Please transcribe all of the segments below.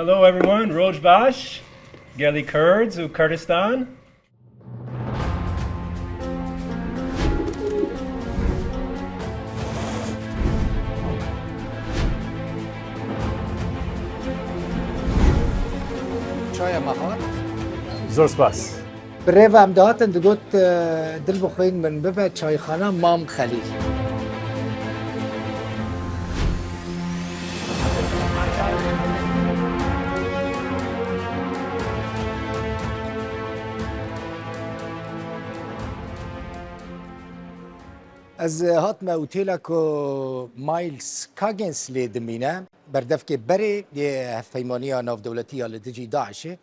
Hello everyone, Roj Bash, Gali Kurds of Kurdistan. شاید مخاط زور سپاس. برای هم دهاتن دگوت دل بخوین من ببه چایخانه مام خلیل. از هات ما اوتیلا کو مایلز کاگنس لی دمینه بردف که بره یه پیمانی ناف دولتی آل دجی داعشه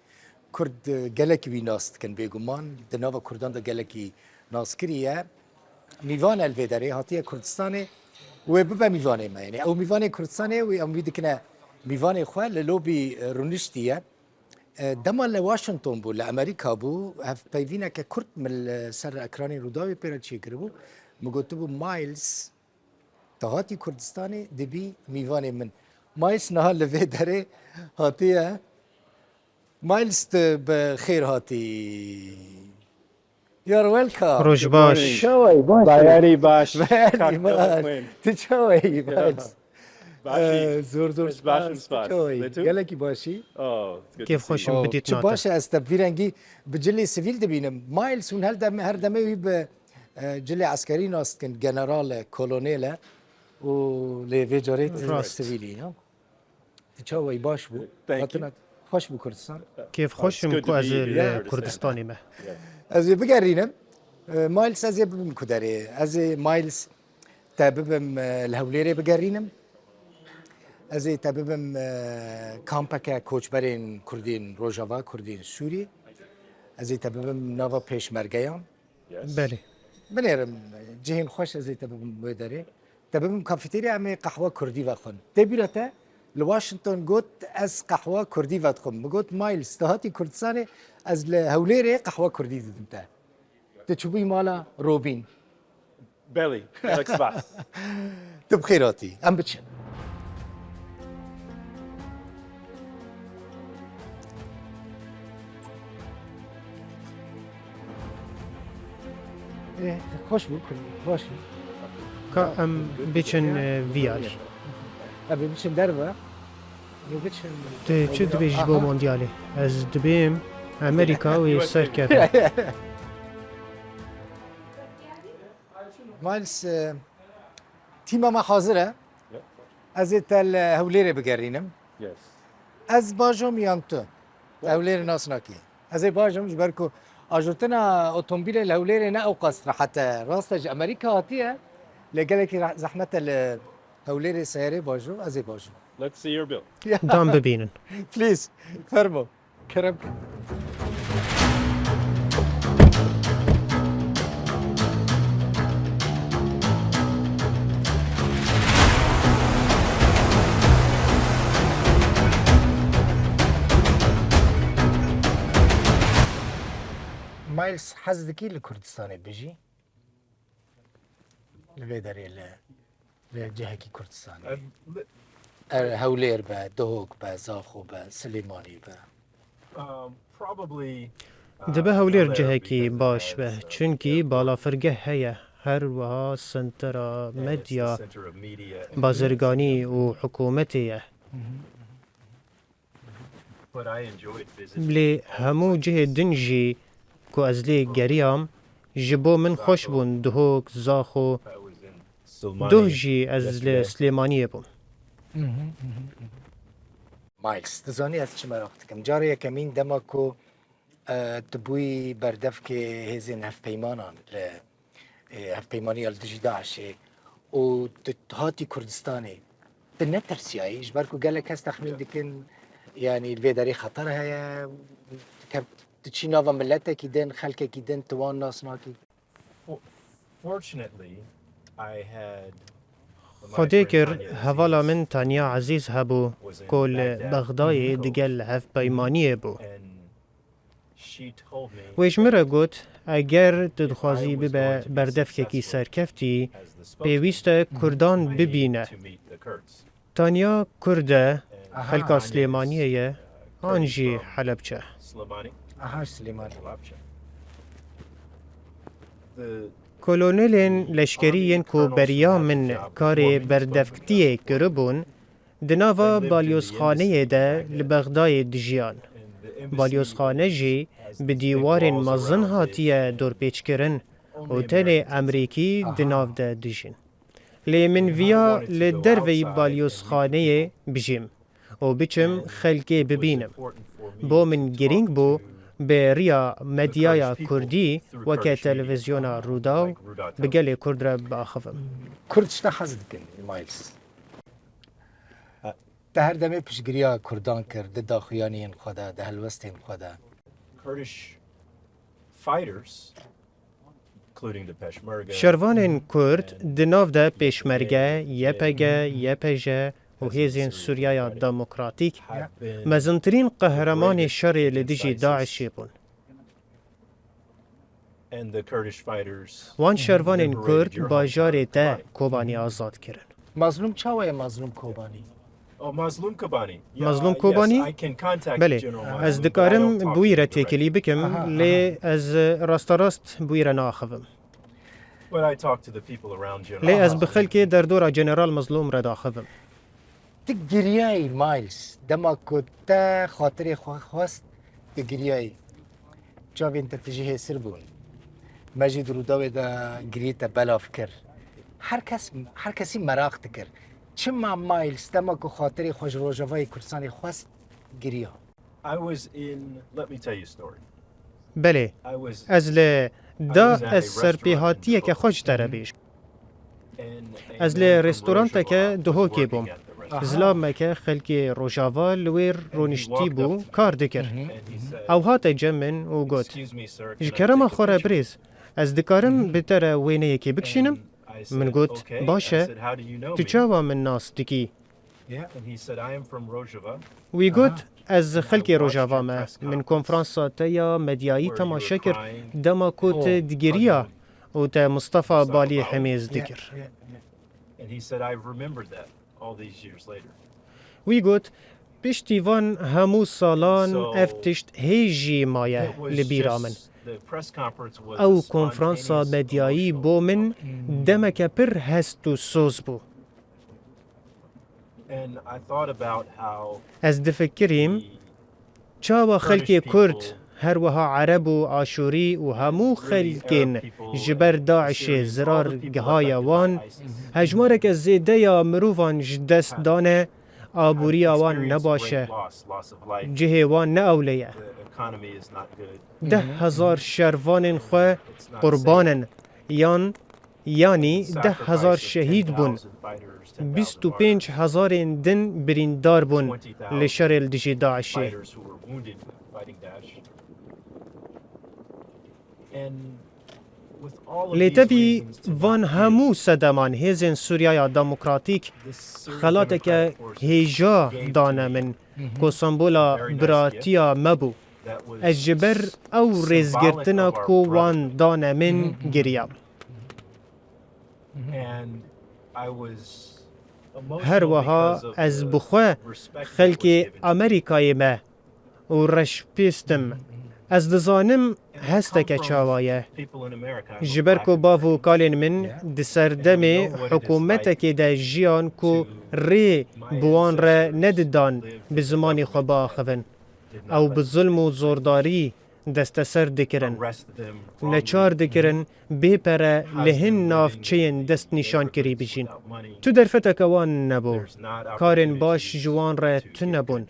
کرد گلکی بی ناست کن بگمان دناو کردان دا گلکی ناست کریه میوان الویداره هاتیه کردستانه و ببه میوانه ما یعنی او میوانه کردستانه و ام ویدی کنه میوانه خواه للوبی رونشتیه دما لواشنطن بو لامریکا بو هف پیوینه که کرد من سر اکرانی روداوی پیرا چی کربو مگوتبو مایلز تهاتی کردستانی دبی میوانه من مایلز نها لویداره هاتیه مایلز بخیر هاتی You're welcome. روش باش. شوی باش. بایری باش. بایری باش. تو شوی باش. باشی. زور سپاس. شوی. گلکی باشی. كيف خوشم بديت تو ناطق باشه است بیرنگی بجلی سیویل دبینم مایلز اون هر دمه به جلی عسکری ناست کن جنرال کولونیل و لیوی جاریت راست. سیویلی ها. تو شوی باش بو. Thank you. خوش بو کردستان. كيف خوشم good to كو از be here. كردستاني ما از بگرینم مایلز از ببم کداره از مایلز تببم الهوليري بگرینم از تببم کامپاکا کوچبرین کردین روجاوا کردین سوری از تببم ناوا پیشمرگیان بله بنیرم جهین خوش از تببم بوداره تببم کافتیریا امی قهوه کردی وخون تبیرته لواشنطن گوت از قهوه کردی وخون بگوت مایلز تهاتی کردستان از الهوليري قهوه کردی دیدم تشوفي مالا روبين بيلي لك سباس. تبخيراتي ام بتشن ايه خوش بو خوش كا ام بيشن فيال ابي بتشن دربه بتشن چه دبي جبو مونديالي از دبيم امريكا ويسر كذا مايلز تيما ما حاضره از تل هوليري بگرینم Yes. از باجم یانتو هوليري ناس ناكي از باجم جبركو اجرتنا اوتومبيل الهوليري نا او قصر حتى راستج امريكا هاتيه لقالك زحمه الهوليري سياري باجو از باجو Let's see your bill. دام ببينن بليز فرمو كرمك مايلز حزدكي لكردستاني بيجي لبيدري لجهكي كردستاني هولير با دهوك با زاخو با سليماني با Probably. دبه هولير جهكي باش به چونكي بالا فرقه هيا هر وها سنترا مديا بازرگاني و حكومتي لي همو جه دنجي كو ازلي گريام جبو من خوش بون دهوك زاخو دوجي ازلي سليماني بون مايلز تزاني از چه مراقتكم جاري كمين دماكو تبوي بردف كي هزين هف بيمانان هف بيماني الدجي داعشي و هاتي كردستاني تنترسياي جباركو قالك هس تخمين ديكن يعني الفيداري خطر هيا تشي نوفا ملتا كيدن خلقه كيدن توان ناس ناكي Fortunately, I had. خودي كر هوالا من تانيا عزيز هبو كل بغداي دقل هف بيمانيه بو ويش مرة قوت اگر تدخوازي ببا بردفكي سركفتي بيويستا كردان ببينه تانيا كرده خلقا سليمانيه آنجی حلبچه Slimani, ئاهاش سلێمانی Lapcha. The کلونلین لشکریین کو بریا من کاری بردفکتیه کربون دناوا بالیوزخانه ده لبغدای دجیان. بالیوزخانه جی به دیوارین مزن هاتیه دور پیچ کرن و تن امریکی دناو ده دجین. لی من ویا لدروی بالیوزخانه بجیم و بچم خلکی ببینم. بو من گرینگ بو به ریا مدیای کردی وکه تلویزیون روداو بگلی کرد را باخفم. کوردشتا حەز دکن مایلس te her demê piştgiriya Kurdan kir di daxuyaniyên xwe de di helwestên xwe de Kurdish fighters, including the Peshmerga, شروان کرد دناو ده پیشمرگه یپگه و هیزین سوریای دموکراتیک have been مزنترین قهرمان شر لدیجی داعشی بون. and the Kurdish fighters وان شروان کرد باجار ده کوبانی آزاد کرن. مظلوم çawa ye مظلوم Kobani Oh, Mazlum Kobani. مظلوم کوبانی؟ Yes, I can contact بله General از Mazlum, but I دکارم don't talk to بوی را him directly. تکلی بکم لی از راست بوی را ناخفم. But I talk to the people around General لی از Mazlum. بخلکی در دور جنرال مظلوم را داخفم. Tu giriyayî Miles dema ku te xatirê xwe xwest tu giriyayî çavên te tijî hêsir bûn me jî di rûdawê de girî te belav kir her kesî meraq dikir çima Miles dema ku xatirê xwe ji Rojavayê Kurdistanê xwest giriya I was in, let me tell you a story. بله I was از لی دا از سرپیهاتیه که خوش تره بیش. and از man لی from رستورانتا که Rojava دهو was کی working بوم. at the restaurant. زلام که خلکی روژاوا لویر رونشتی بو کار دکر. And he said, او هات جمن و گوت. excuse me, sir, can I جکرم take a خوره picture? بریز. از دکارم بتره وینه یکی بکشینم. And I said, من گوت okay. I باشه. said, how do you know تو me? چاوا من ناس دکی. And he said, I am from Rojava, وی گوت از خلکی روژاوا من کنفرانسا یا مدیایی where you تماشا were کر crying. دما کوت دگیریا و تا مصطفى بالی حمیز دکر. And he said, I remembered that all these years later. وی گوت پشتیوان همو سالان افتشت هیجی مایه It was لبیرا من. just, the press conference was او کنفرانسا spontaneous, مدیایی emotional. بو من دمک پر هست و سوز بو. And I thought about how از دفکریم the چاوا خلکی کرد هر وها عرب و آشوری و همو خلکین جبر داعش زرار گهای وان هجمارک از زیده یا مروفان جدست دانه آبوری آوان نباشه جه وان نه اولیه. 10,000 شروان خو قربانن یعنی 10,000 شهید بون 25,000 دن بریندار بون لشر الدجی داعشی. لیتوی وان همو صدمان هیزن سوریای دموکراتیک خلاته که هیجا دانه من کو سمبولا براتیا مبو از جبر او ریزگرتنا کو وان دانه من گریا. هر وها از بخوا خلکی امریکای ما و رش پیستم از دزانم هسته که چاوایه جبر کو باو کالین من دسردم حکومت که ده جیان کو ری بوان را نددان به زمانی خواه خوون او به ظلم و زورداری دست سر دکرن نچار دکرن بیپره لهن ناف چین دست نشان کری بجین تو در فتکوان نبو کارن باش جوان را تو نبون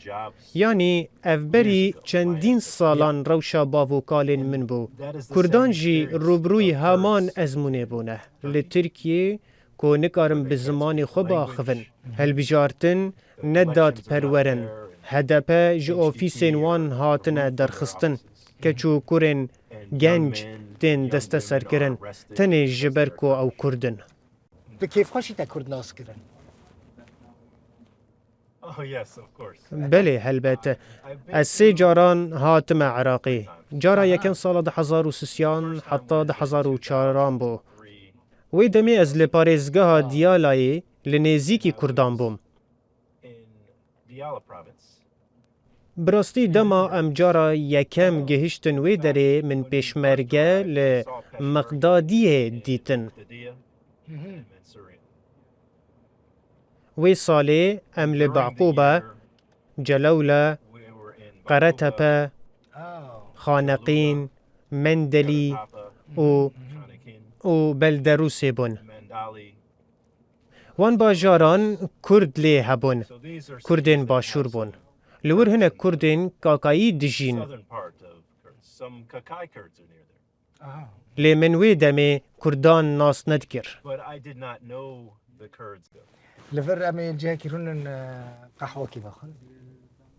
یعنی افبری چندین سالان روشا باو کالین من بو کردان جی روبروی همان ازمونه بونه لترکیه کو نکارم به زمانی خواه خوون هل بجارتن نداد پرورن هدف جی آفیسین وان هاتن درخستن کچو کرن گنج تن دست سر کرن تن جبر کو او کردن. به کیف خوشی تا کرد ناس کرن بله البته از 3 جاران هاتم عراقی جارا یکم سال 1003 حتی 1004 بو وی دمی از لپارزگاه دیالایی لنزیکی کردان بوم براستی دما ام جارا یکم گهشتن وی داره من پیشمرگه لمقدادیه دیتن. Judea and Syria. وی ساله ام During the لبعقوبة year, جلولة we were in قرتبة خانقين مندلي Papa, و Kanakin, بلدروسي بون. Mandali. وان باجاران کرد لی هبون. So these are کردین cities that باشور have بون. some لور هنه کردین کاکایی دجین. southern part of Kurds. Some Kakai Kurds are near there. لی من وی دمه کردان ناس ندکر. But I did not know the Kurds though. لفر أمي جاي كيرون قهوة كي باخن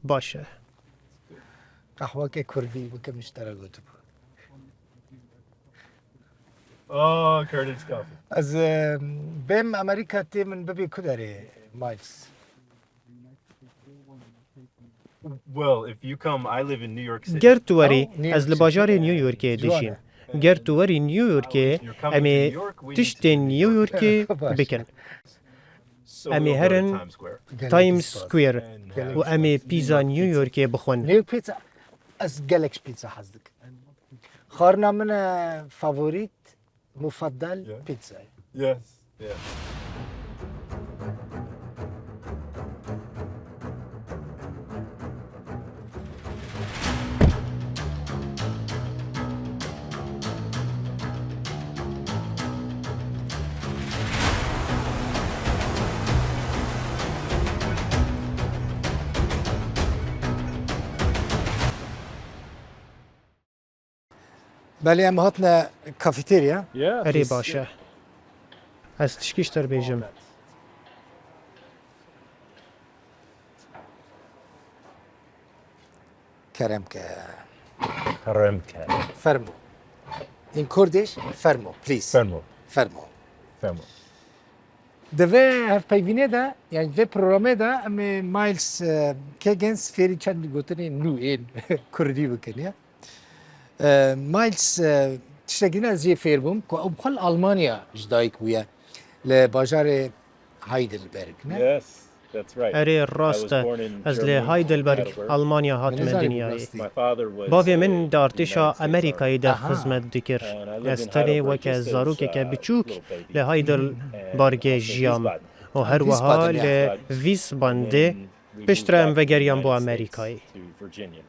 باشه. قهوة كي كردي بكم اشترى قطب Oh, Kurdish coffee. از بهم أمريكا تي من ببي كدري مايلز Well, if you come, I live in New York City. گر تواری نیویورک از لباجار سیتی. نیویورک دجین. جوانه. گر تواری نیویورک امی تشت نیویورک بکن. So أمي we'll go to هرن Times Square. تايم سكوير And و أمي بيزا نيويورك بخون. نيو بيتزا از جالكس بيتزا حزدك خارنا من فافوريت مفضل Yeah. بيتزا yes, yeah. بله ام هاتنا كافيتيريا Yeah. أري باشا. از تشكيش تر بيجم. كرمك Haremka. فرمو in Kurdish فرمو please Fermo. فرمو Fermo. دفه هف بيبينه دا يعني دفه برنامه دا ام مايلز كيجنز فيري چند گوتني نو این كردي بكن يا مايلز تشتغلنا زي فيربوم كو بخل المانيا جدايك ويا لباجار هايدلبرغ نه Yes, that's right. أري I was الراست born in از Germany, لهايدلبرغ Heidelberg. ألمانيا هات من من زاري دنياي. براستي. My father was بافي a من دارتشا United States أمريكاي ده أها. خدمت دكر. And I lived in استني Heidelberg وكا just as, زاروك كبچوك little baby. لهايدلبرغ And also جيام. Wiesbaden. و هروها Wiesbaden. لويسبانده And we moved بشترم back to the وگريان بو United States أمريكاي. to Virginia.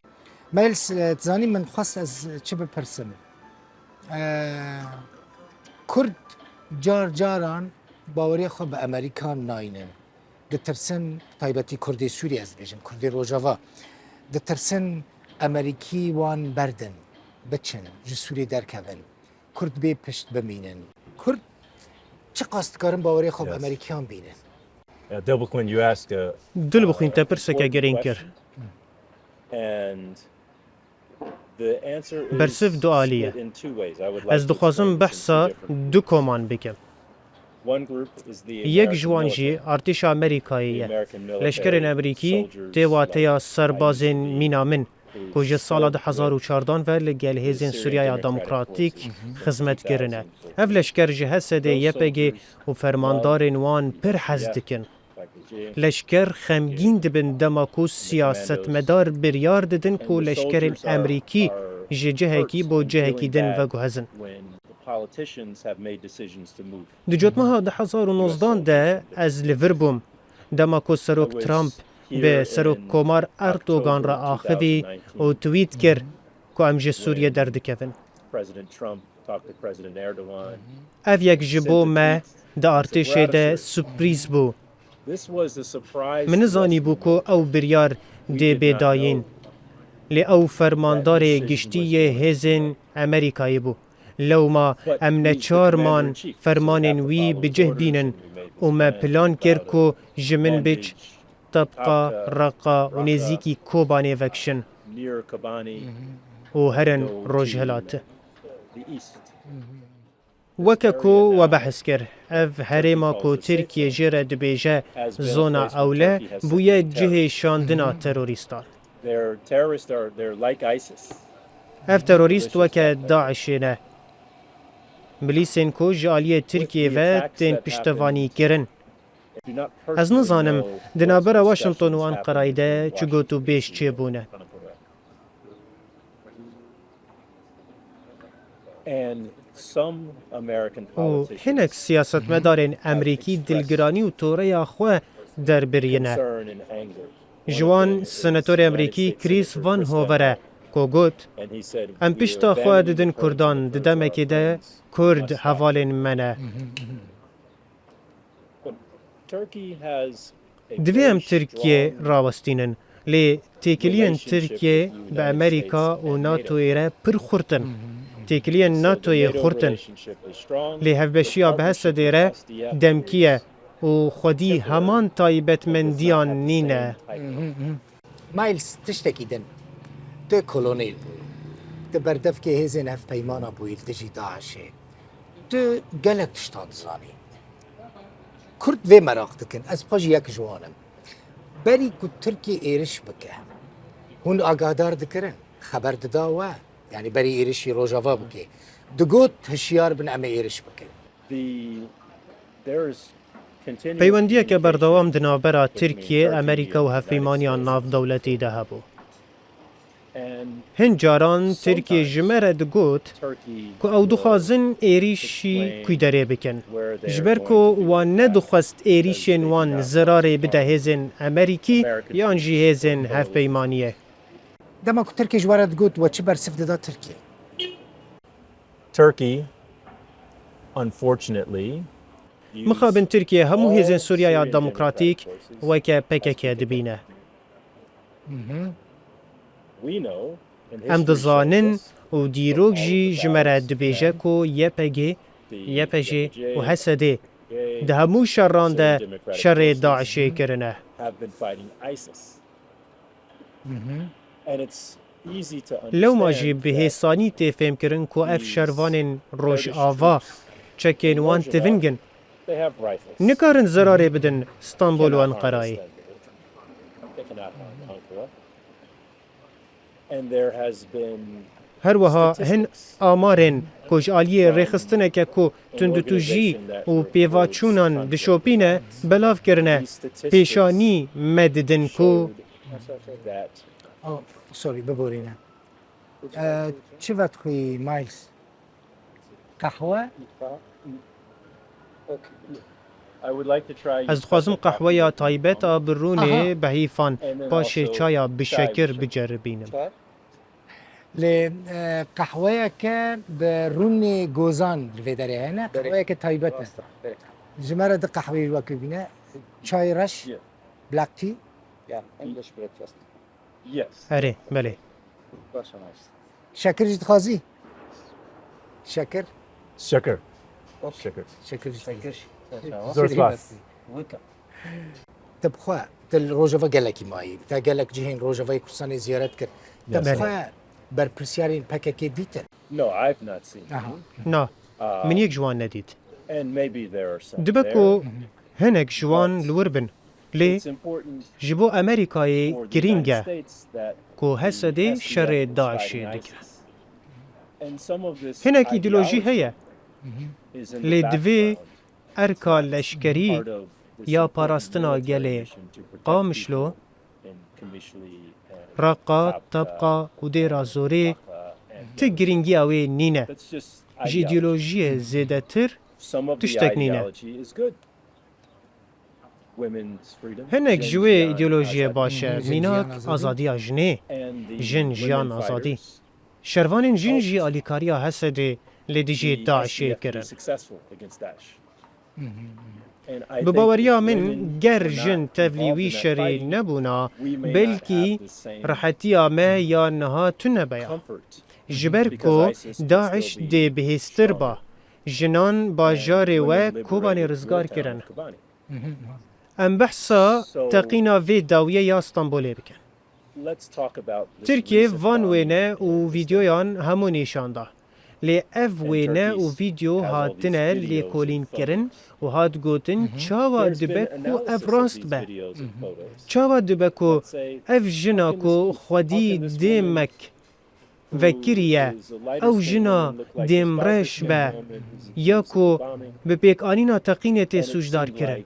مايلز تزاني من خاص از چه بپرسم کرد جار جاران باوری خو به امریکان ناینن دترسن تایبتی کردی سوری از بیجم کردی روجاوا دترسن امریکی وان بردن بچن جو سوری درکبن کرد بی پشت بمینن کرد چه قاستکارن باوری خو به Yes. امریکان بینن Dilbert Quinn, you asked a دل بخوين تبرسك important جرينكر. question. And the answer is برسف دعالية. split in two ways. I would like از to دخوازم explain this in two بحثا different دو كومان بكم. One group is the يك American جوانجي military. ارتش The امريكاية. American military لشکر امریکی soldiers تیواتیا like سربازین I used to be, مینامن who کجا سال served 2014 و لگل هیزین the Syrian سوریای Democratic دموکراتیک Forces خدمت کرنه. 2014. اف لشکر جهسد یپگی و فرماندارین وان پر حز Yeah. دکن. like the G- لشکر خمگین دبن دماکو سیاست مدار بریار ددن And کو the لشکر soldiers امریکی are جهکی hurt بو and جهکی feeling دن bad و گوهزن. when the politicians have made decisions to move. دجوت مها ده 2019 ده از لیوربوم دماکو سروک I was ترامپ here به سروک in کومار اردوغان را October آخوی 2019 و توییت کر که امج سوریه when دردکفن. President Trump talked to President Erdogan. اف یک جبو ما ده ارتش ده سپریز بو. This was a surprise. من to زانی us. بو که او بریار ده بداین. لی او فرماندار گشتی هزین امریکایی بو. لو ما امن چارمان فرمان وی بجه بینن و ما پلان کر که جمن بچ طبقا رقا و نزیکی کوبانه وکشن near Kobani, و هرن روجهلات. the east. وككو وبحث كر اف هريما كو تركيا جرى دبيجا زونا اولا بويا جهه شاندنا تروريستان. They're terrorists. They're like ISIS. اف تروريست وكا داعشنا مليسين كو جالية تركيا و تين پشتواني كرن Ez nizanim di navbera Washington û Enqerayê de çi got û bêj çêbûne. û hinek siyasetmedarên Emerîkî dilgiranî û toreya xwe derbirîne. Ji wan Senatorê Emerîkî Chris Van Hover ku got em pişta xwe didin Kurdan di demekê de Kurd hevalên me ne. Divê em Tirkiye rawestînin lê têkiliyên Tirkiye bi Amerîka û NATOyê re pir xurtin. Têkiliyên NATOyê xurtin lê hevbeşiya bi Hesedê re demkî ye û xwedî heman taybetmendiyan nîne. مایلز تشتێکی din tu kolonêl bûyî di berdevkê hêzên hevpeymana bûyî li dijî Daişê tu gelek tiştan dizanî Kurd vê merak dikin ez xwe jî yek ji wan im berî ku Tirkiye êriş bike hûn agadar dikirin xeber dida we yani berî êrişî Rojava bike digot hişyar bin em ê êriş bikin Peywendiyeke berdewam di navbera Tirkiye, Amerîka û hevpeymaniya navdewletî de hebû. Hin caran Tirkiye ji me re digot ku ew dixwazin êrişî kûyderê bikin. Ji ber ku wan nedixwest êrişên wan zirarê bide hêzên Amerîkî yan jî hêzên hevpeymaniyê. dema ku Tirkiye ji we re digot we çi bersif dida Tirkiye Turkey, unfortunately, Mixabin Tirkiye hemû hêzên Sûriyaya Demokratîk weke PKK dibîne. Em dizanin û dîrok jî ji me re dibêje ku YPG û Hesedê di hemû şerran de şerê Daişê kirine. Lewma jî bi hêsanî tê fêmkirin ku ev şervanên Rojava çekên wan tivingin. Nikarin zirarê bidin Stenbol û Enqerayê. Her wiha hin amarên ku ji aliyê rêxistineke ku tundutûjî û pêvaçûnan dişopîne belav kirine pêşanî me didin ku sorry biborîne çi vetxwî Miles qehwe ez dixwazim qehweya taybeta bi rûnê behîfan paşê çaya bişekir biceribînim. lê qehweyeke bi rûnê gozan li vê derê hene qehweyeke taybet e ji me re di qehweyê wekî bîne çay reş black tea Erê belê. şekir jî dixwazî şekir Şeker. şekir Zor spas. te bixwe te li Rojava gelekî mayî te gelek cihên Rojavayê Kurdistanê ziyaret kir te bixwe berpirsyarên PKK dîtin No, I've not seen them. Na min yek ji wan nedît. And maybe there are some Dibe there. ku hinek ji wan li wir bin lê It's important ji bo Amerîkayê for the girîng United e States that ku Hesedê şerê SDF was Daişê fighting dike. ISIS. And some of this Hinek îdeolojî ideology heye is in the lê divê background, erka leşkerî part of this ya important parastina military gelê mission to protect qamişlo people in Qamishli and raqa Tabqa, tabqa û dêra zorê and ti giringiya wê nîne. that's just Ji ideology. îdeolojiyê zêdetir Some of the tiştek nîne. ideology is good. Women's freedom, hinek ji Jin wê Jiyan îdeolojiyê Azadi, baş e Jin mînak Jiyan Azadi. azadiya jinê. and the Jin Jiyan women Azadi. fighters, Şervanên jin jî alîkariya Hesedê lê dijî the Daişê SDF be kirin. successful against Daesh. And I Bi think baweriya if min women ger were jin not tevlî involved wî in that şerê fighting, nebûna we may not belkî have the same rehetiya me ya niha tunebeya. comfort. Ji ber ku Because ISIS can Daeş still be dê bihêstir ba. Jinan bajarê we Kobanê rizgar kirin. Em behsa teqîna vê dawiyê ya Stenbolê bikin. Tirkiye van wêne û vîdyoyan hemû nîşanda. Lê ev wêne û vîdyo hatine lêkolîn kirin û hat gotin çawa dibe ku ev rast be. Çawa dibe ku ev jina ku xwedî dê mek وکریه او جنا دیمرش به یا کو به پیک آنینا تقینت سوجدار کرن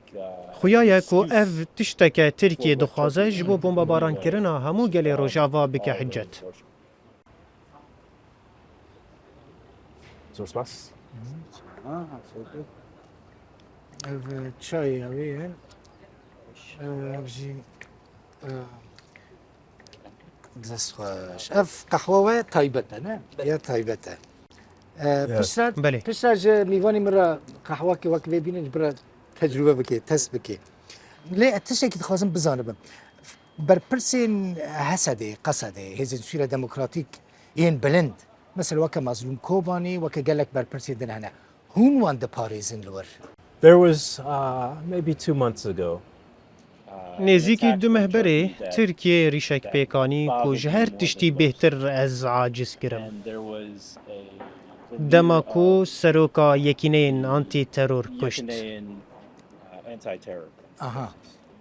خویا کو اف تشتکه ترکیه دخوازه جبو بمبا باران کرنا همو گل روژاوا بکه حجت چای اویه بجی دستخواش اف قهوه تایبته نه یا تایبته پسرد بله. پسرد میوانی مرا قهوه که وقت ببینید برا تجربه بکی تست بکی لی تشتی که خواستم بزنم بر پرسین حسده قصده هزین سویل دموکراتیک این بلند مثل وقت مظلوم کوبانی وقت گلک بر پرسین دن هنه هون وان ده پاریزن لور There was maybe 2 months ago. نزیکی دو مهبره ترکیه ریشک پیکانی کج هر تشتی بهتر از عاجز کرم And there was دماکو سروکا یکینین آنتی ترور a کشت Canadian anti-terror. آها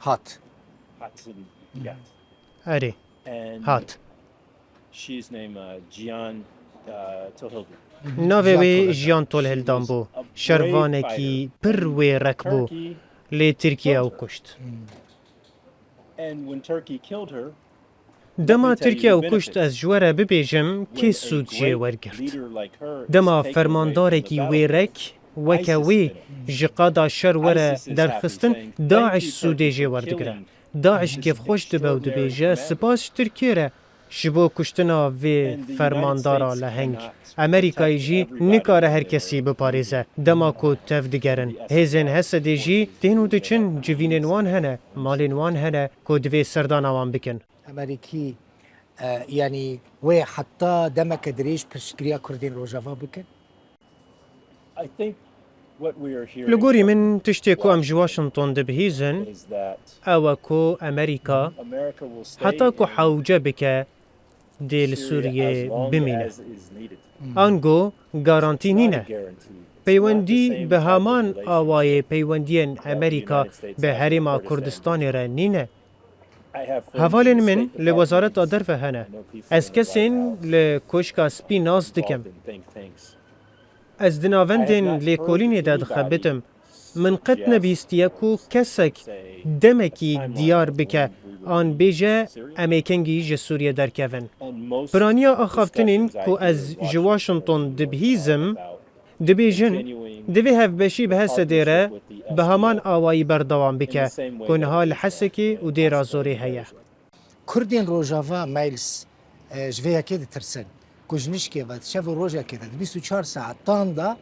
هات Hudson, yeah. اره And هات she's named Jian Tohilden. ناوه وی جیان طول هلدان بو شروانکی پر وی رکبو Turkey, لی ترکیه او کشت and when Turkey killed her, دما ترکیه او کشت از جواره ببیجم که when a سود great جه ورگرد leader like her is دما taken away فرماندارکی from the وی battlefield, رک وکه وی جقادا شر وره درخستن داعش سوده جه وردگره داعش گف خوش دبه و دبیجه سپاس ترکیه ره شبو کشتنا وی فرماندارا لهنگ امریکای جی نکاره هر کسی بپاریزه دما کو تف دگرن هزین هسته جی تینو دچن جوینن وان هنه مالین وان هنه کو دوی سردان وان بکن امریکی یعنی وی حتی دمک دریش پشکریا کردین روجاوا بکن I think what we are hearing لگوری from من تشتی کو ام جواشنطن دبهیزن is that او کو امریکا America will stay حتی کو in حوجه بکه دیل Syria as سوریه long بمینه as is needed. آنگو گارانتی It's not a نینه guarantee. پیوندی به همان آوای پیوندین امریکا به حریم کردستان را نینه هوالین من لوزارت آدر فهنه از کسین لکشکا سپی ناز دکم از دناوندین لیکولین داد خبتم من قد نبیستیه کو کسک دمکی دیار بکه آن بیجه امیکنگی جسوریه در کون پرانیا آخافتنین کو از جواشنطن دبهیزم دبیجن دوی هف بشی به حس دیره به همان آوایی بردوام بکه کنها لحسکی و دیره زوری هیه کردین روجاوا میلز جویا که ترسن کجنش که بعد شب روجا که 24 ساعت تاندا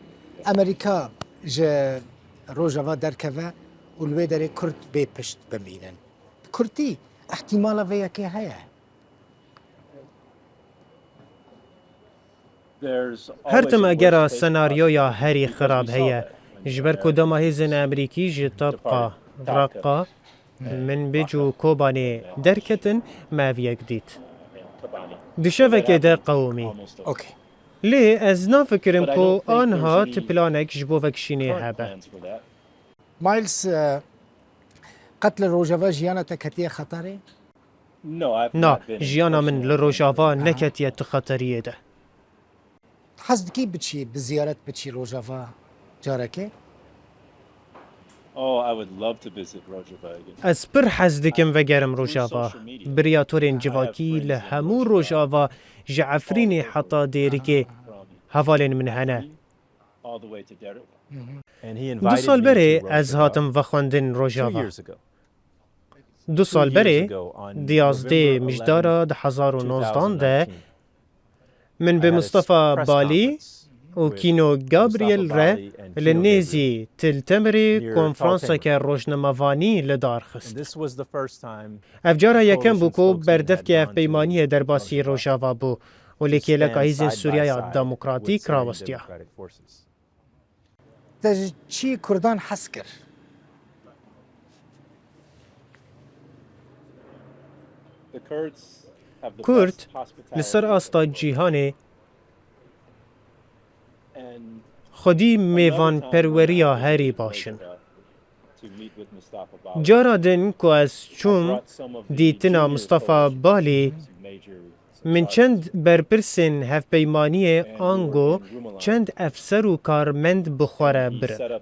امریکا ج روجاوا درکوه ولوی داره کرد به پشت بمینن کردی احتمالا ویا که هیا هر تم اگر سناریو یا هری خراب هیه جبر کدام هیزن امریکی جی طبقه رقا من بجو کوبانی درکتن ما ویک دیت دشوه که در قومی اوکی لی از نافکرم کو آنها تپلانک جبو وکشینی هبه مایلز قتل روجاوا جیانا تکتیه خطره نا جیانا من لروجاوا نکتیت خطریه ده حزد کی بچی بزیارت بچی روجاوا جارکه Oh, I would love to visit Rojava again. از پر حز دکم و گرم روژاوا بریاتورین جواکی لهمو روژاوا جعفرینی حتا دیرکی هوالین من هنه All the way to Derek. And he دو invited سال me بری to از Rojava هاتم و خواندن 2 روژاوا years ago. دو سال بری ago on دیازده November مجدارا 11, 2019 ده 2019. من I به had a مصطفى press بالي conference و with كينو جابرييل Mustafa را Bali and Kino لنيزي تلتمري near كونفرانسا Taltamer. كروجنمافاني لدار And خست this was the first time افجارا یکم coalition بوکو spokesman بردف had که اف gone to پیمانی در باسی Rojava روژاوا بو to ولیکی stand لکایزن side by سوریا side دموکراتیک with Syrian راوستیا democratic forces. تج چی کردان حس کر The Kurds have the کورد best hospitality لسر آستا جیهانه and خودی another میوان time when I پروریا visited هری باشن Rojava to meet with Mustafa Bali. جارا دن که از I چوم brought some of the دیتنا junior مصطفى coalition بالي to major من چند برپرسین هفپیمانی آنگو چند افسر و کارمند بخوره بر.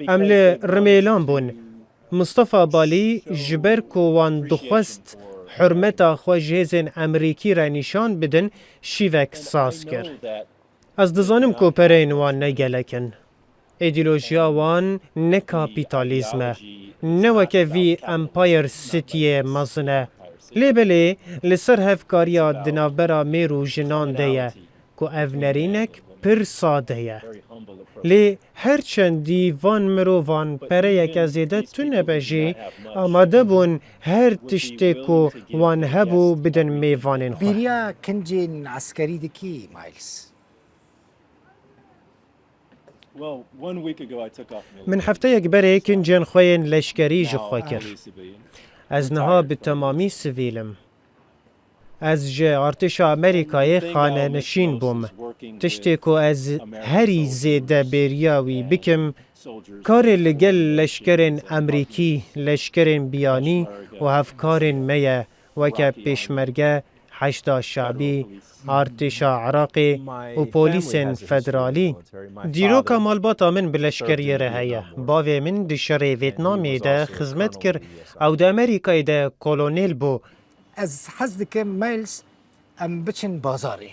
امل رمیلان بون. مصطفى بالی جبر کوان دخواست حرمتا خواجهزن امریکی را نشان بدن شیوک ساز کرد. از دزانم کو پرین وان نگلکن. ایدئولوژیا وان نه کاپیتالیزمه. نه وکه وی امپایر سیتی مزنه. لیبلی لسر هفکاریا دنابرا میرو جنان دیه که او نرینک پر ساده. لی هرچندی وان مروان پره یک ازیده تو نبجی آماده بون هر تشتی که وان هبو بدن میوانین خواه. بیریا کنجین عسکری دکی مایلز. من هفته یک بره کنجن خوین لشکری جخوا کر. از نها به تمامی سویلم. از جه ارتش امریکای خانه نشین بوم. تشتی که از هری زیده بیریاوی بکم کار لگل لشکرین امریکی، لشکرین بیانی و هفکارین میه وکه پیشمرگه حشد شعبی، ارتش عراقی و پولیس فدرالی. دیرو کمالباتا من بلشکری رهیه. باوی من دشر ویتنامی ده خدمت کر او ده امریکای ده کولونیل بو. از حزد که مایلز ام بچن بازاری.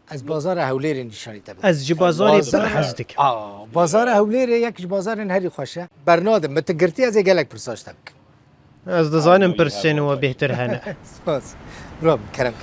از بازار هولیر نشانی تبد. از بازاری بر حزدک. بازار هولیر یک بازار هری خوشه. برنادم متگرتی از گلک پرساش تبک. از دزانم پرسین و بهتر هنه. سپاس. برام کرم.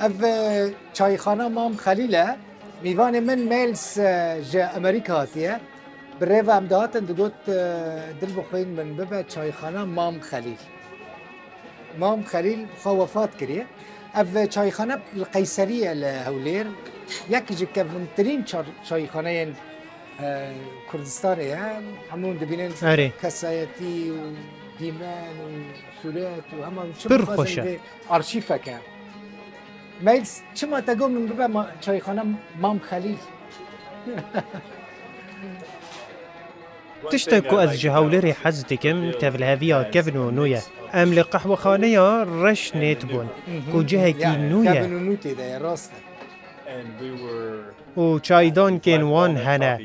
اف چایخانه مام خلیله میوان من میلز جا امریکا هاتیه بریو امدهاتن دگوت دل بخوین من ببه چایخانه مام خلیل. مام خلیل خوافات کریه. اف چایخانه القیصریه لهولیر یکی جا کفنترین چایخانه کردستانه همون دبینن کسایتی و دیمان و سورات و همون برخوشه آرشیفه که میلز چما تگو من ببه چایخانه مام خلیل. تشتكو از جهولري حزتكم تفلهافيا كفنو نويا ام لقحوة خانيا رش نيتبون كو جهكي نويا كفنو نوتي ده راسته و چايدان كين وان هنا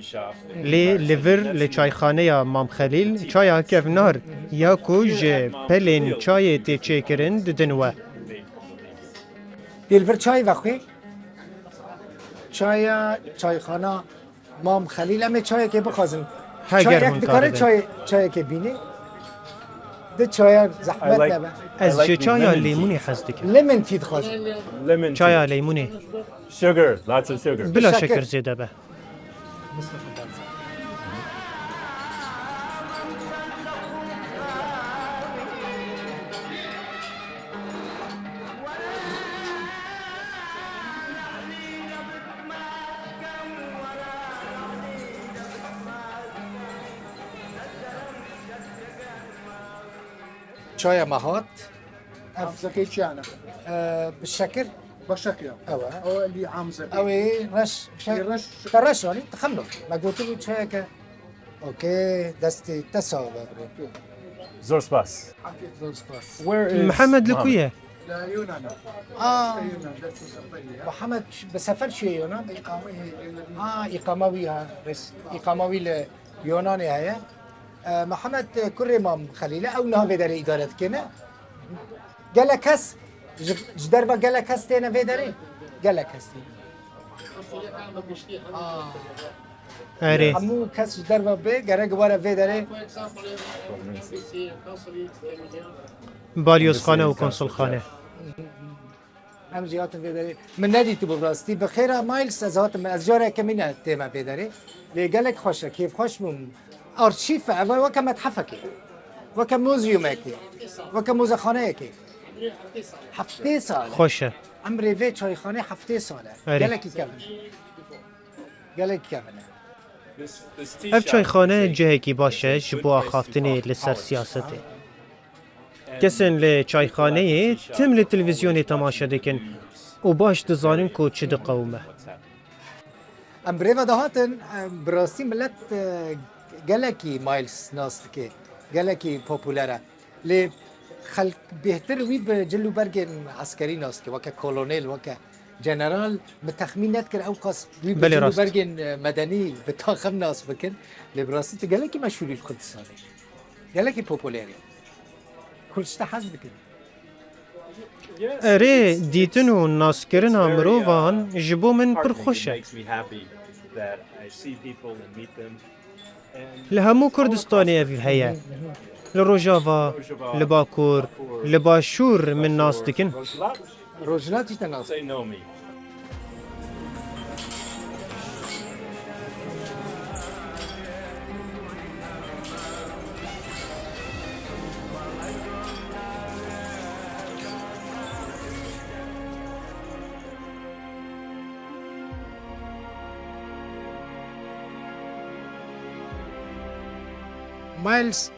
لي ليفر لچاي خانيا مام خليل چايا كفنار يا كو جه پلين چاي تي چيكرن ددنوا دلفر چای وخوی چای خانه مام خلیل همه چای که بخوازن چای یک دکاره چای که بینه ده چای زحمت نبه از جه چایا لیمونی حزدك لیمون تید خوازن چایا لیمونی Sugar, lots of sugar. بلا شکر زیده به چای مهات أفزكي شانا بالشكل بشكل أوه أو اللي عام زكي أو رش رش ترش يعني تخمر ما قلت له شاي كه أوكي دستي تساوي Zor spas. عافية زوز باس Where is محمد لكوية لا يونان يونان درس سفرية محمد بسافر شيء يونان إقامة إقامة ويا بس إقامة ويا يونان هي محمد كريم خليله أو نهى داري إدارة كنا قال كاس جدار قال كاس تينا في داري قال كاس ئەرێ همو کس در و به گرگ واره وی داره For example, we see a consulate in بالیۆزخانە و کۆنسڵخانە هم جهات وی داره من ندیدم براستی بخیره مایلز از هات از جاره کمینه تیمه وی داره لگلک خوشه کیف خوش مم آرشیف اول وکم متحفه کی وکم موزیومه کی وکم موزخانه کی هفته سال خۆشە عمري في چایخانه هفته ساله آره. گلکی کمینه گلکی کمینه ئەف چایخانە جەهێکی باشە ji بۆ ئاخافتنê li ser siyasetê kesên li çayxaneyê tim li televîzyonê temaşe dikin û baş dizanin ku çi diqewime ام بريفا دهاتن براستی ملت گلکی مایلز ناست که گلکی پاپولاره لی خلق بهتر وی به جلو برگن عسکری ناست که وکه کولونیل وکه جنرال متخمین نکر او قاس وی به بله جلو راست. برگن مدنی به تاخم ناس بکن لی براستی تو گلکی مشهوری کردستانی گلکی پاپولیری کلشتا حز بکن ئەرێ دیتن و ناسکردنا مرۆڤان ji bo min pir Heartening, xweş it e makes me happy that I see people and meet them. And li hemû Kurdistanê ev heye li Rojava li Bakur li Başûr min nas dikin Rojava, روزنات چی تناس they know me. مایلز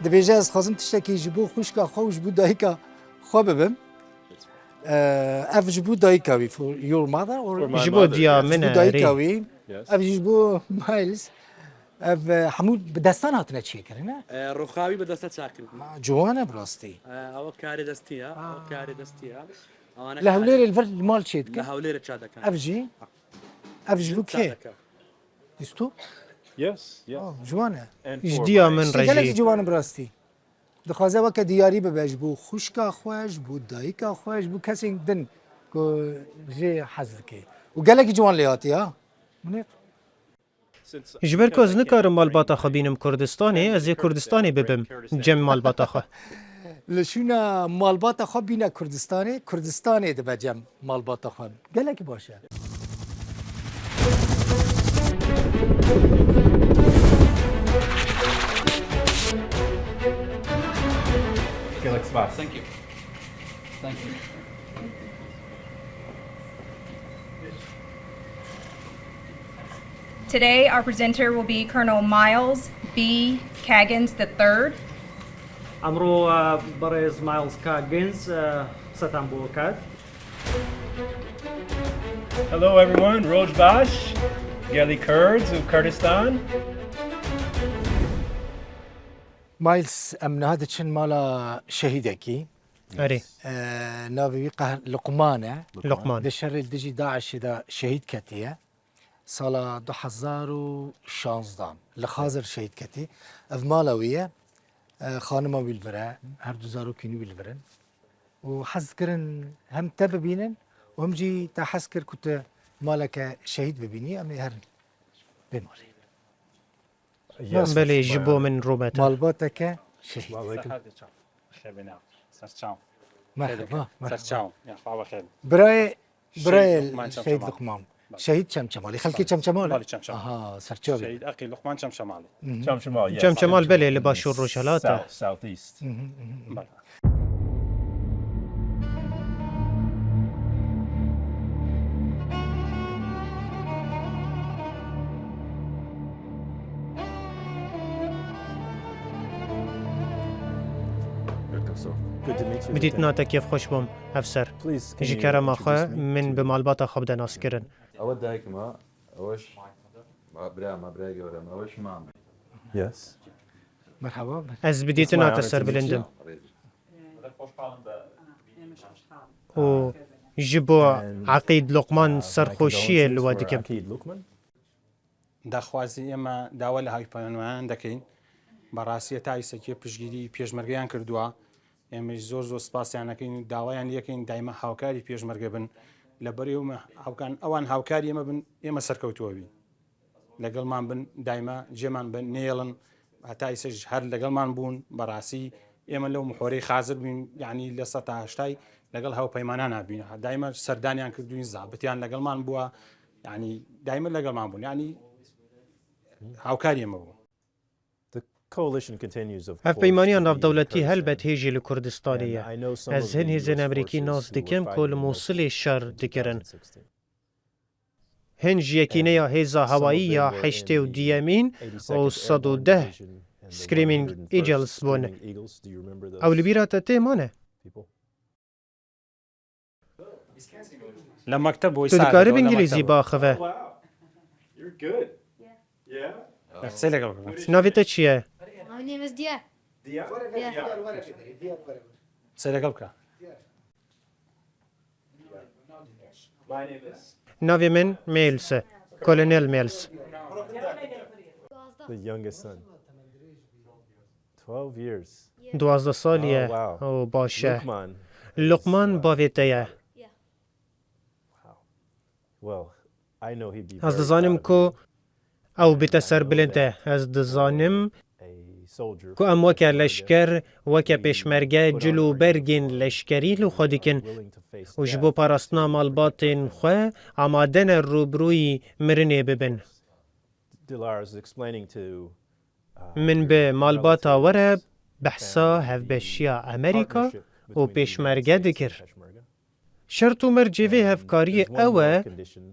دبیجه از خواستم تشتکی جبو خوشکا خوش بود دایکا خواه ببم اف جبو دایکا وی for your mother or ji bo diya min جبو e دایکا erê وی Yes. اف جبو مایلز اف حمود بدستان هاتنا چی کرنه ڕووخاوی بەدەستە چاکن جوانه براستی ئەوە کاری دەستیە ئەوە کاری دەستیە ئەوانە لهولير الفرد المال چید لە که هەولێرە چا دەکەن اف جی اف جبو که دیستو Yes, yes. جوانه And ji for diya my min گلک rejî جوانه براستی دخوازه وکه دیاری ببه جبو خوشکا خوش بو دایکا خوش بو کسی دن کو جی حزر که و گلک جوان لیاتی ها منیر since ji ber ku ez nikarim malbata xwe bînim Kurdistanê ez ê Kurdistanê bibim cem malbata xwe لشونا مالباتا خو بينا كردستاني كردستاني دبا جم مالباتا خو قالك باشا Felix Voss. Thank you. Thank you. Today, our presenter will be Colonel Miles B. Kaggins III. ئەمڕۆ بەڕێز مایلز کاگنز قسەتان بۆ کات Hello, everyone. Roj Bash, Geli Kurds of Kurdistan. مايلز ام هذا شن مالا شهيدكي ئەرێ نافي قهر لقمانه لقمان بشر الدجي داعش اذا شهيد كتيه سالا 2016 لخازر شهيد كتي اف مالويه خانما بالبرا هر دوزارو كينو بالبرن وحز كرن هم تب بينن وهم جي تحس كر كنت مالك شهيد ببيني ام هر بمالي Yes. بەلێ ji bo min ڕوبەتە مالباتك شهيد مرحبا براي الشهيد لقمان شهيد شمشمالي خلكي شمشمالي اها سرچوبي شهيد أخي لقمان شمشمالي. Sham Shamal, yes. جەم چەمال بەلێ لە باشوور ڕۆژهەڵاتە South, southeast. بدیت ناتەکێف خۆش بووم ئەفسەر ji kerema xwe min bi malbata xwe bide naskirin ئەوە دایکمە ئەوەش برامە برای گەورەم ئەوەش مام Yes. مرحبا ez bidîtin nate ser bilindim û ji bo عقید لقمان سەرخۆشیە li we dikim داخوازی ئێمە داوا لە هاوپەیمانیان دەکەین بەڕاستیە تایسەکێ پشگیری پێشمەرگیان کردووە ئێمەش زۆر سپاسیانەکەین داوایان یەکەین دایمە هاوکاری پێشمەرگە بن لە بەرێومە ئەوان هاوکاری ئێمە بن ئێمە سەرکەوتووە بین لەگەڵمان بن دایما جێمان بن نێڵن هەتا ئیسەش هەر لەگەڵمان بوون بەڕاستی ئێمە لەو محۆرەی خازر بووین یعنی لە ١٨ لەگەڵ هاوپەیمانان نبووین دایما سەردانیان کردوین زابتیان لەگەڵمان بووە یعنی دایما لەگەڵمان بوون یعنی هاوکاری ئێمە بوو. هەفپەیمانیان ناودەوڵەتی هەلبەت هێژی لە کوردستانیە ئەس هەن هێزن ئەمریکی ناز دکەم کۆ لە مووسڵی شەر دکردن هەن ژیەکینەیە هێزا هەوایی یا حەشتێ و دیەمین و ١10 سکرێمینگ ئیجلز بوون ئەو لەبیراتە تێمانە لە مەکتەب بۆی تو دکارە بەنگلیزی باخەوە You're good. Yeah? قسەی لەگەڵ ناوێتە چییە؟ My name is Dia. قسەی لەگەڵ بکە My name is. ناوێ من میلسە کۆلۆنێل میلس The youngest son. 12 years. 12 ساڵیە Oh, wow. ئەو باشە Lukman. لوقمان باوێتەیە Well, I know he'd be ئەس very دەزانم proud of کۆ you. ئەو بتە سەر بلندە ئەس دەزانم A soldier کو ئەم وەکە لەشکەر وەکە پێشمەرگە جل و بەرگین لەشکەری لە خۆ دکن willing to face وش death. بۆ پاراستنا ماڵباتên xwe ئامادەنە ڕوبڕووی مرنێ ببن Dilar is explaining to من بە ماڵباتا وەرە بەحسا هەڤبەشیە ئەمریکا partnership و between the United پێشمەرگە States and دکرد Peshmerga. شەرت و مەرجێڤێ هەفکاری There's one ئەوە more condition,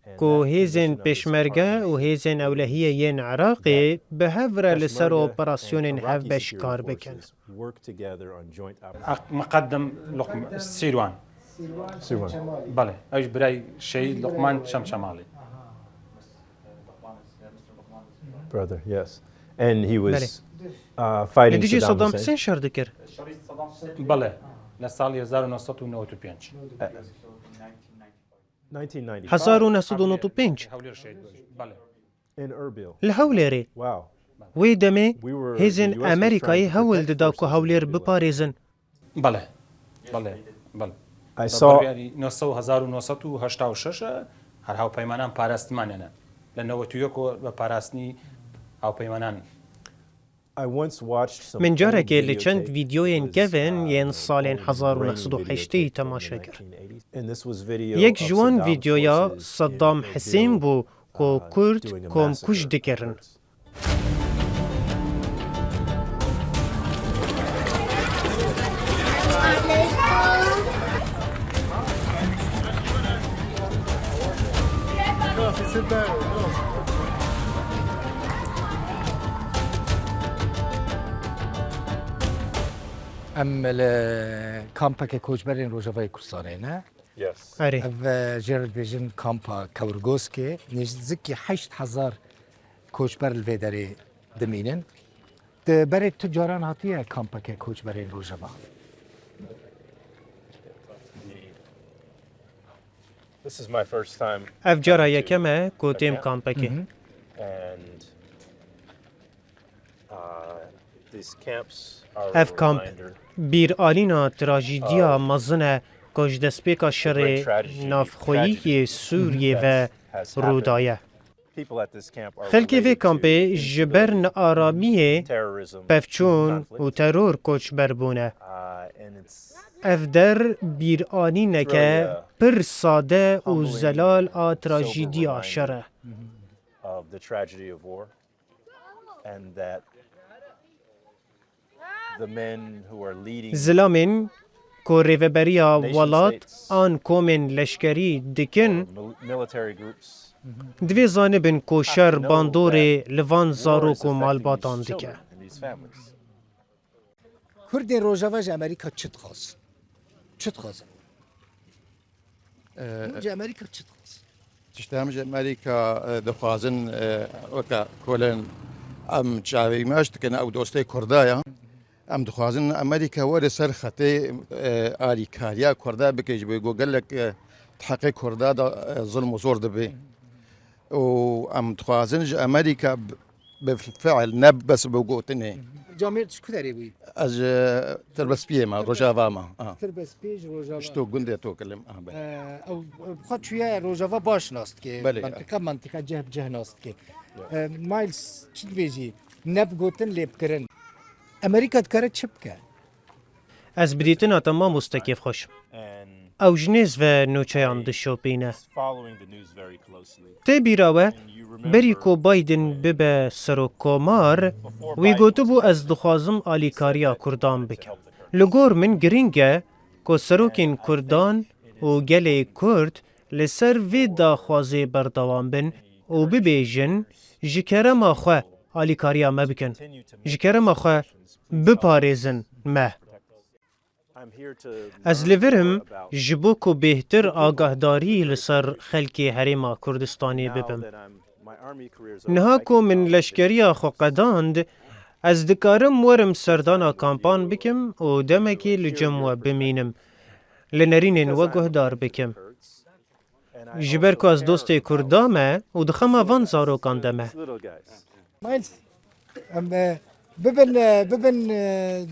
and کۆ that هێزên condition of this پێشمەرگە و partnership هێزên ئەولەهیە یەن عراقێ بە هەڤرە لەسەر Peshmerga ئۆپەراسیۆنên and هەڤبەش Iraqi کار security بکەن forces work together on joint operations. مقدم سیروان بەڵێ ئەوش برای شەی لوقمان شەمشەماڵی Brother, yes. And he Bale. was fighting لە دژی Saddam سەدام Hussein. حسێن شەر دکرد بەڵێ لە ساڵی 1995 1995. 1995 هەولێر شەید بووی. بەڵێ In Erbil. لە هەولێرێ Wow. وێ دەمێ We were- هێزن the US was ئەمریکایی trying to هەوڵ protect ددا forces و هەولێر in Erbil. بپارێزن بەڵێ بەڵێ بەڵێ I saw 1986 هەر هاوپەیمانان پاراستمانێنە لە 91 بە پاراستنی هاوپەیمانان I once watched some من old جارێکێ لە چەند videotape. ڤیددیۆیان It was, گەڤن یەن an ساڵێن old 1980 grainy تەماشا videotape کرد from the 1980s. And this was video یەک of جوان Saddam's ڤیددیۆیا forces in سەدام Erbil, حسین بوو کۆ کورد doing a کۆم massacre کوش of دکردن Kurds. ئەم لە کامپەکە کۆچبەرێن ڕۆژەڤای کوردستانێنە Yes. ئەرێ ئەڤ ژێرت بێژن کامپا کەورگۆسکێ نێزیکی 8,000 کۆچبەر لێ دەرێ دمینن بەرێت تو جاران هاتیە کامپەکە کۆچبەرێن ڕۆژەڤا This is my first time, ئەف جارە یەکەمە کۆ تێم کامپەکێ and these camps are Ev a camp. reminder بیرئالینە تراژیدیا مەزنە کۆژ دەستپێکا شەڕێ نافخۆییکی سووریێ بە ڕوودایە people at this camp are خەلکی vê related to kampê ji ber nearamiyê terrorism, pevçûn conflict, û teror koçber bûne. and it's Ev der bîranîneke pir sade û zelal a trajîdiya şer e. of the tragedy of war, and that the men who are leading Zilamên ku rêveberiya welat an komên leşkerî dikin, military groups divê zanibin ku şer bandorê li van zarok û malbatan dike. and these families. کوردên ڕۆژەڤە ji ئەمریکا çi dixwazin çi dixwazin ji ئەمریکا çi dixwazin تشتامج أمريكا دخوازن وكا كولن أم جاوي ماش تكن أو دوستي كردايا أم دخوازن أمريكا ورا سر خطي آلي كاريا كردا بكيج بيقول قال لك تحقيق كردا ظلم وزور دبي وأم دخوازن أمريكا بالفعل نب بس بوقوتني جامێر چ کو دەرێ بووی از تربس بيما رجافا ما تر بەس پێش ڕۆژەڤە شتو قندي تو كلم ئەو بخوا توێ ڕۆژەڤە باش ناستکێ بەێ. منتیقا جەه جەه ناستکێ مایلز چی بیجی نب گوتن لیب کرن امریکا دکاره چی بکه از بریتنا تمام مستکیف خوش And او جنیز و نوچهان دشوپینه following the news very closely. تی بیراوه بری کو بایدن ببه سرو کومار وی گوتو بو از دخوازم آلیکاریا کردان بکم لگور من گرینگه کو سروکین کردان و گله کرد لسر وی دا خوازی بردوان بن و ببیجن جکره ما خواه آلیکاریا ما بکن جکره ما خواه بپاريزن ما I'm here to از لیورم جبو کو بهتر آگاهداری لسر خلکی حریما کردستانی ببم my army career is نها کو من لشکریا خو قداند از دکارم ورم سردانا کامپان بکم و دمکی لجم و بمینم لنرینین و گهدار بکم جبر کو از دوست کردامه و دخما وان زارو کاندمه little guys. مایلز ببن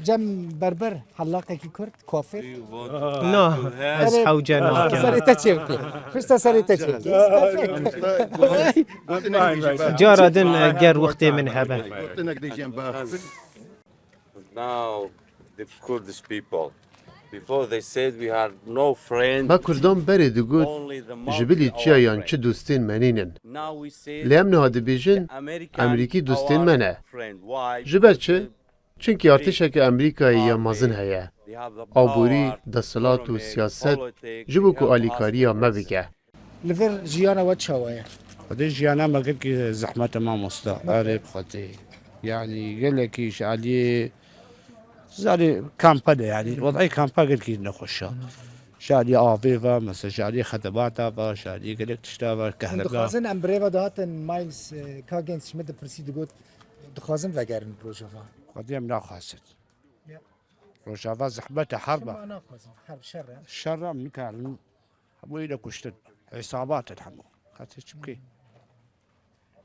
جم بربر حلاقه کی کرد کوافر نه از حوجه ناکم سریتا چی بکی فشتا سریتا چی بکی جارا دن گر وقتی من هبه Now the Kurdish people, before they said we had no friend. ما کردان بری دگود جبلی چیان چه دوستین منینن. لیم نه دبیجن امریکی دوستین منه. جبر چه؟ چونکی ارتشک امریکایی یا مازن هیا. آبوری، دستلات و سیاست جبو کو آلیکاریا مبیگه. لفر جیانا و چاویه خدي جيانا ما قلت زحمة ما مستعرب خدي يعني قال لك ايش علي زاري كامباني يعني وضعي كامبا قلت كي نخشها شادي افيفا مثلا شادي خدماتها شادي قال لك تشتغل كهرباء دخوازن ام بريفا دهاتن مايلز كاجنس شمد برسيد قلت دخوازن وگرن روجافا خدي من خاصت روجافا زحمتها حربة حرب شر الشر من كان ويلا كشتن عصابات الحمو خاطر شبكي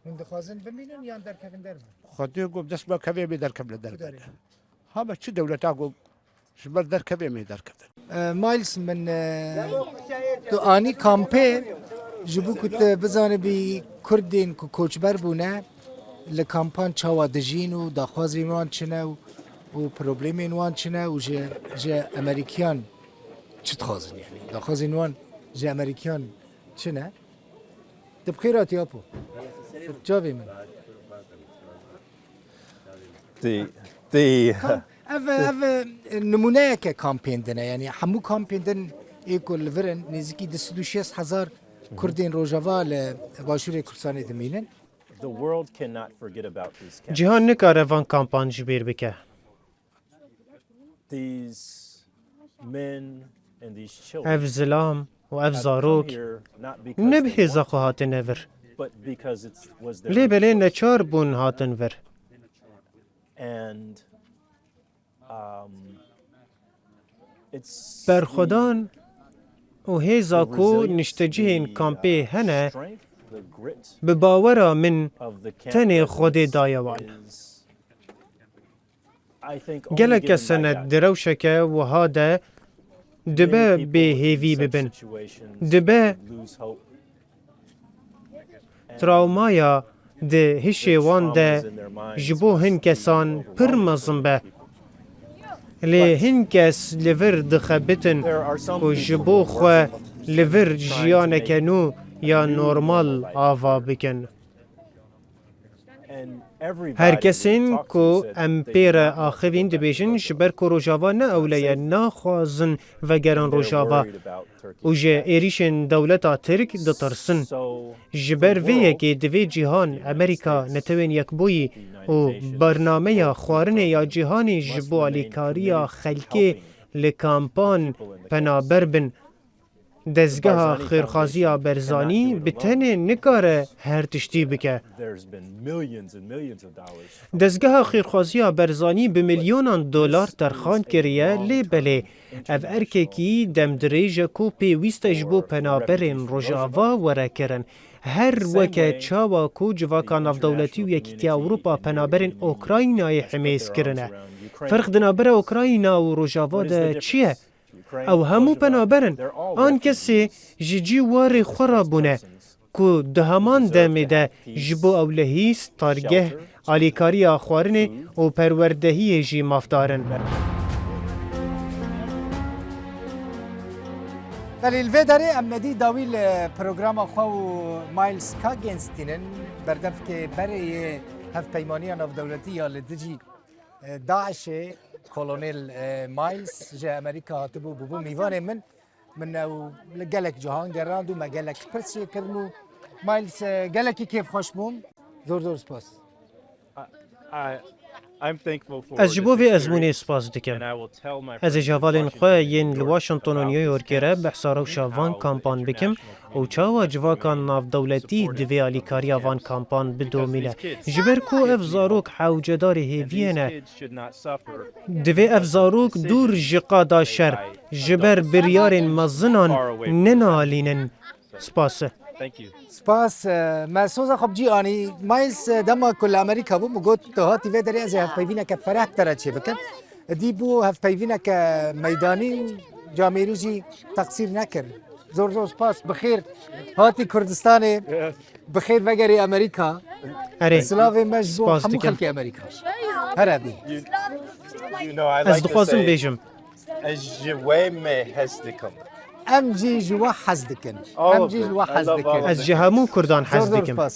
من دخوازن بمينن يان در كفن در خدي يقول دس ما كبي بيدر كبل در هذا شو دولة تاقو شبر در كبي مي در كبل مايلز من تو اني كامبي جبو كنت بزانه بي كردين كوچبر بونه لكامبان چاوا دجين و داخوازي وان چنه و پروبليمين وان چنه و جه امريكان چه تخوازن يعني داخوازين وان جه امريكان چنه بخيرات يابو جابي من اف نمونه که کامپین دنه یعنی همو کامپین دن ایکول ورن نزدیکی 260,000 کردین روجاوا لباشور کردستان دمینن The world cannot forget about these camps. جهان نکاره وان کامپان جبیر بکه These men and these children اف زلام و اف have come زاروک here not because نبه they want زخو هاتن ور but because it was their لی own بلی choice. نچار بون هاتن ور And it's برخودان و هیزا کو نشتجهین کامپی هنه the grit به باورا من of the camp تنی خود دایوان I think only گلک given سنت that دروشکه و هاده دبه به هیوی ببن دبه lose hope تراومایا ده هشی وان ده جبو هن کسان پر مزم به لی هن کس لور دخبتن و جبو خو لور جیانه کنو یا نورمال آوا بکن هر کسین کو امپیر آخوین دبیشن شبر کو روجاوا نه اولیه ناخوازن و گران روجاوا و جه ایریشن دولتا ترک دترسن جبر ویه که دوی جهان امریکا نتوین یک بوی و برنامه یا خوارن یا جهانی جبو آلیکاریا خلکی لکامپان پنابر بن دزگاه خیرخازی برزانی بتنه نکاره هر تشتی بکه there's been millions and millions of dollars دزگاه خیرخازی برزانی به میلیونان دلار ترخان کریه لی بله او ارککی دم دریجه کو پیویست جبو پنابرین روژاوا وره کرن هر وکه چاوا کو جواکان اف دولتی و یکیتی اوروپا پنابرین اوکراینای حمیز کرنه فرق دنابر اوکراینا و روژاوا ده چیه؟ او همو پنابرن آن کسی جیجی واری خورا بونه کو دهمان دمیده جبو اولهیست تارگه آلیکاری آخوارنه و پروردهی جی مافدارن. بله الوی داره امدی داویل پروگرام خو مایلز کاگنز تینن بردف که برای هف پیمانی ناف دولتی یا لدجی داعش کولونیل مایلز جا امریکا هاتبو ببو میوان من او لگلک جهان گراند و مگلک پرسی کرنو مایلز گلکی کیف خوش بوم زور سپاس. از جبو وی ازمونی سپاس دکم. از جوالین خواه ین لواشنطن و نیویورک را بحثارو و شاوان کامپان بکم و چاوا جواکان ناف دولتی دوی آلیکاری وان کامپان بدومینه. جبر کو اف زاروک حوجدار هیوینه. دوی اف زاروک دور جقا دا شر. جبر بریارین مزنان ننالینن. سپاسه. سپاس محسوس خب جی آنی مایلز دما کل امریکا بو مگوت هاتی و داری از هف پیوینه که فرح تره چه بکن دی بو هف پیوینه که میدانی جامعه روزی تقصیر نکر زور سپاس بخیر هاتی کردستان بخیر وگری امریکا سلاوی مجبور همو خلق امریکا هر بی از دخوازم بیجم از جوه می هستکم ام جی جوا حزدکن ام جی جوا حزدکن از جهامو کردان حزدکم